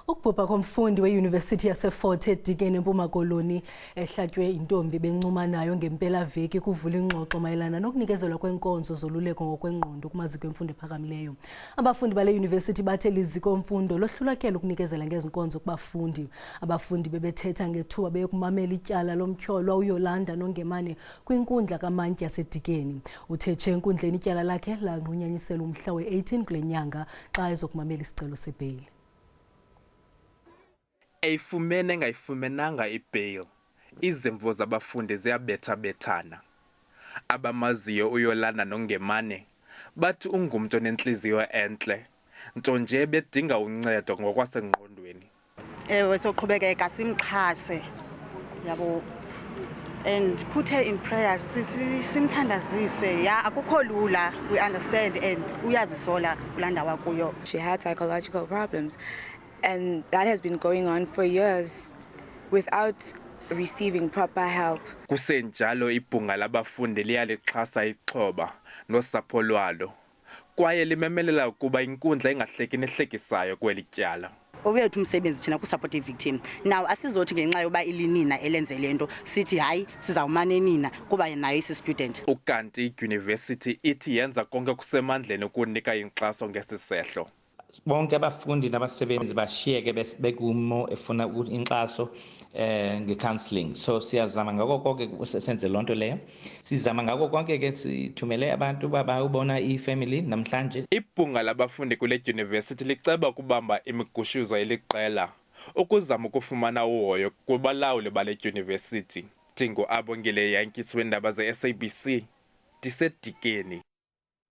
Ukubhubha komfundi weYunivesithi yaseFort Hare eDikeni eMpuma Koloni ehlatywe intombi bencumanayo ngempelaveki kuvula ingxoxo mayelana nokunikezelwa kwenkonzo zoluleko ngokwengqondo kumaziko emfundo ephakamileyo. Abafundi bale yunivesithi bathe liziko mfundo lohlulakele ukunikezela ngezinkonzo kubafundi. Abafundi bebethetha ngethuba beyokumamela ityala lomtyholwa uYolanda Nongemane kwinkundla kaMantyi yaseDikeni. Uthetshe enkundleni ityala lakhe lanqunyanyisela umhla we-18 kule nyanga xa ezokumamela isicelo sebheyili. Eyifumene engayifumenanga ibail, izimvo zabafundi ziyabetha-bethana. Abamaziyo uYolanda Nongemane bathi ungumntu onentliziyo entle, nto nje bedinga uncedo ngokwasengqondweni. Ewe soqhubekeka simxhase yabo and put her in prayers, simthandazise. Yeah, akukho lula, we understand, and uyazisola kulaa ndawo kuyo. She had psychological problems, and that has been going on for years without receiving proper help. Kusenjalo ibhunga labafundi liyalixhasa ixhoba nosapho lwalo, kwaye limemelela ukuba inkundla ingahleki nehlekisayo kweli tyala. Owethu umsebenzi thina ku-support i-victim. Now asizothi ngenxa yoba ilinina elenze lento sithi hayi sizawumane nina kuba nayo isi-student. Ukanti idyunivesithi ithi yenza konke kusemandleni ukunika inkxaso ngesisehlo. Bonke abafundi nabasebenzi bashiyeke bekumo efuna inkxaso nge-counselling. So siyazama ngako konke senze lonto leyo. Sizama ngako konke ke sithumele abantu babawubona ifamily namhlanje. Ibhunga labafundi kule dyunivesithi liceba ukubamba imigushuzo eliqela ukuzama ukufumana uhoyo kubalawuli bale dyunivesithi. Dingo Abongile Yankisi weendaba ze-SABC, ndiseDikeni.